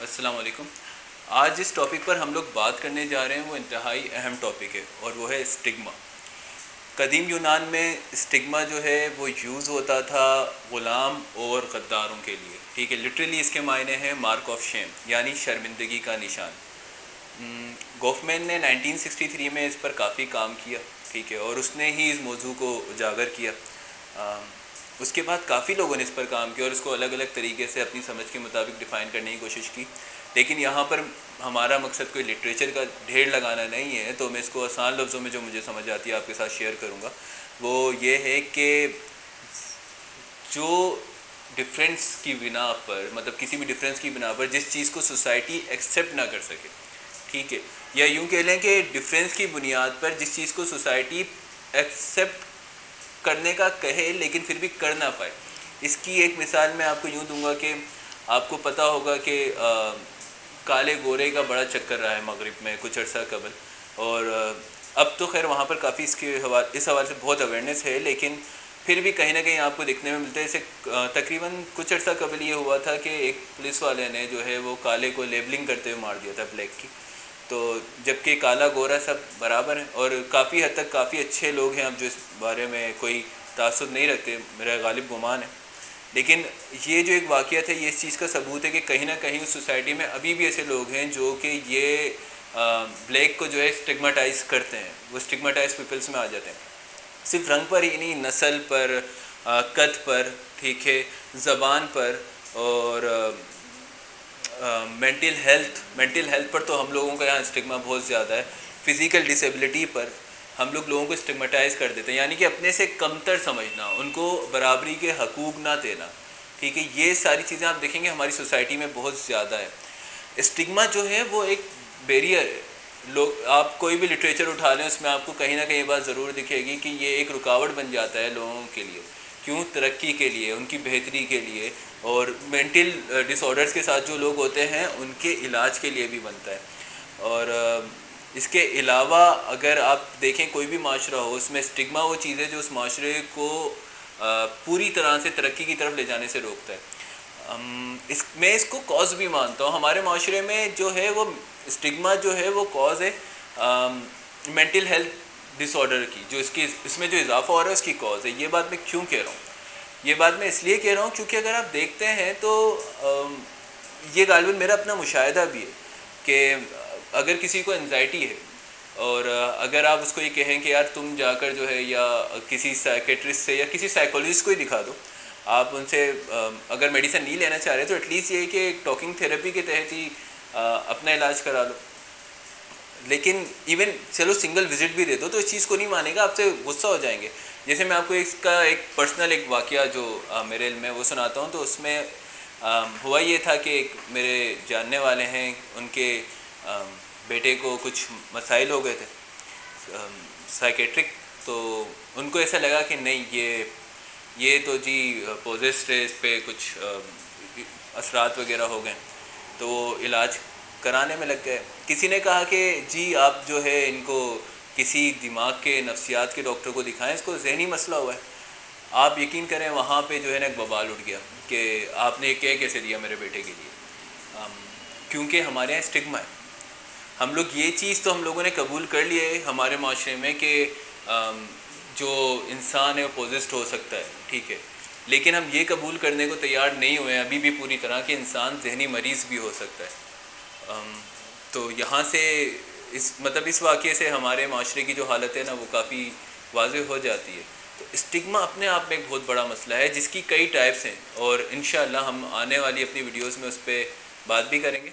السلام علیکم. آج جس ٹاپک پر ہم لوگ بات کرنے جا رہے ہیں وہ انتہائی اہم ٹاپک ہے اور وہ ہے اسٹگما. قدیم یونان میں اسٹگما جو ہے وہ یوز ہوتا تھا غلام اور غداروں کے لیے. ٹھیک ہے, لٹرلی اس کے معنی ہیں مارک آف شیم, یعنی شرمندگی کا نشان. گوفمین نے 1963 میں اس پر کافی کام کیا. ٹھیک ہے, اور اس نے ہی اس موضوع کو اجاگر کیا. اس کے بعد کافی لوگوں نے اس پر کام کیا اور اس کو الگ الگ طریقے سے اپنی سمجھ کے مطابق ڈیفائن کرنے کی کوشش کی. لیکن یہاں پر ہمارا مقصد کوئی لٹریچر کا ڈھیر لگانا نہیں ہے, تو میں اس کو آسان لفظوں میں جو مجھے سمجھ آتی ہے آپ کے ساتھ شیئر کروں گا. وہ یہ ہے کہ جو ڈفرینس کی بنا پر, مطلب کسی بھی ڈفرینس کی بنا پر جس چیز کو سوسائٹی ایکسیپٹ نہ کر سکے, ٹھیک ہے, یا یوں کہہ لیں کہ ڈفرینس کی بنیاد پر جس چیز کو سوسائٹی ایکسیپٹ کرنے کا کہے لیکن پھر بھی کر نہ پائے. اس کی ایک مثال میں آپ کو یوں دوں گا کہ آپ کو پتہ ہوگا کہ کالے گورے کا بڑا چکر رہا ہے مغرب میں کچھ عرصہ قبل, اور اب تو خیر وہاں پر کافی اس حوالے سے بہت اویئرنیس ہے, لیکن پھر بھی کہیں نہ کہیں آپ کو دیکھنے میں ملتا ہے. اسے تقریباً کچھ عرصہ قبل یہ ہوا تھا کہ ایک پولیس والے نے جو ہے وہ کالے کو لیبلنگ کرتے ہوئے مار دیا تھا بلیک کی. تو جبکہ کالا گورا سب برابر ہیں اور کافی حد تک کافی اچھے لوگ ہیں اب جو اس بارے میں کوئی تعصب نہیں رکھتے, میرا غالب گمان ہے. لیکن یہ جو ایک واقعہ ہے یہ اس چیز کا ثبوت ہے کہ کہیں نہ کہیں اس سوسائٹی میں ابھی بھی ایسے لوگ ہیں جو کہ یہ بلیک کو جو ہے اسٹگماٹائز کرتے ہیں, وہ اسٹگماٹائز پیپلس میں آ جاتے ہیں. صرف رنگ پر ہی نہیں, نسل پر, قد پر, ٹھیک ہے, زبان پر, اور مینٹل ہیلتھ پر تو ہم لوگوں کا یہاں اسٹگما بہت زیادہ ہے. فزیکل ڈسیبلٹی پر ہم لوگوں کو اسٹگماٹائز کر دیتے ہیں, یعنی کہ اپنے سے کمتر سمجھنا, ان کو برابری کے حقوق نہ دینا. ٹھیک ہے, یہ ساری چیزیں آپ دیکھیں گے ہماری سوسائٹی میں بہت زیادہ ہے. اسٹگما جو ہے وہ ایک بیریئر ہے. آپ کوئی بھی لٹریچر اٹھا لیں اس میں آپ کو کہیں نہ کہیں بات ضرور دکھے گی کہ یہ ایک رکاوٹ بن جاتا ہے لوگوں کے لیے. کیوں؟ ترقی کے لیے, ان کی بہتری کے لیے, اور مینٹل ڈس آرڈرز کے ساتھ جو لوگ ہوتے ہیں ان کے علاج کے لیے بھی بنتا ہے. اور اس کے علاوہ اگر آپ دیکھیں کوئی بھی معاشرہ ہو, اس میں اسٹگما وہ چیز ہے جو اس معاشرے کو پوری طرح سے ترقی کی طرف لے جانے سے روکتا ہے. میں اس کو کاز بھی مانتا ہوں. ہمارے معاشرے میں جو ہے وہ اسٹگما جو ہے وہ کاز ہے مینٹل ہیلتھ ڈس آرڈر کی, جو اس میں جو اضافہ ہو رہا ہے اس کی کاز ہے. یہ بات میں کیوں کہہ رہا ہوں؟ یہ بات میں اس لیے کہہ رہا ہوں کیونکہ اگر آپ دیکھتے ہیں تو یہ غالباً میرا اپنا مشاہدہ بھی ہے کہ اگر کسی کو انزائٹی ہے اور اگر آپ اس کو یہ کہیں کہ یار تم جا کر جو ہے یا کسی سائیکیٹرسٹ سے یا کسی سائیکولوجسٹ کو ہی دکھا دو, آپ ان سے اگر میڈیسن نہیں لینا چاہ رہے تو ایٹ لیسٹ یہ کہ ٹاکنگ تھیراپی کے تحت ہی اپنا علاج کرا لو. لیکن ایون چلو سنگل وزٹ بھی دے دو تو اس چیز کو نہیں مانے گا, آپ سے غصہ ہو جائیں گے. جیسے میں آپ کو اس کا ایک پرسنل ایک واقعہ جو میرے علم میں وہ سناتا ہوں. تو اس میں ہوا یہ تھا کہ ایک میرے جاننے والے ہیں, ان کے بیٹے کو کچھ مسائل ہو گئے تھے سائیکیٹرک. تو ان کو ایسا لگا کہ نہیں یہ تو جی پوزیسڈ ہے, اس پہ کچھ اثرات وغیرہ ہو گئے. تو وہ علاج کرانے میں لگ گئے. کسی نے کہا کہ جی آپ جو ہے ان کو کسی دماغ کے نفسیات کے ڈاکٹر کو دکھائیں, اس کو ذہنی مسئلہ ہوا ہے. آپ یقین کریں وہاں پہ جو ہے نا ایک بوال اٹھ گیا کہ آپ نے کہہ کیسے دیا میرے بیٹے کے لیے. کیونکہ ہمارے یہاں اسٹگما ہے. ہم لوگ یہ چیز تو ہم لوگوں نے قبول کر لی ہے ہمارے معاشرے میں کہ جو انسان ہے وہ پوزیسڈ ہو سکتا ہے, ٹھیک ہے, لیکن ہم یہ قبول کرنے کو تیار نہیں ہوئے ابھی بھی پوری طرح کہ انسان ذہنی مریض بھی ہو سکتا ہے. تو یہاں سے اس واقعے سے ہمارے معاشرے کی جو حالت ہے نا وہ کافی واضح ہو جاتی ہے. تو اسٹگما اپنے آپ میں ایک بہت بڑا مسئلہ ہے جس کی کئی ٹائپس ہیں, اور انشاءاللہ ہم آنے والی اپنی ویڈیوز میں اس پہ بات بھی کریں گے.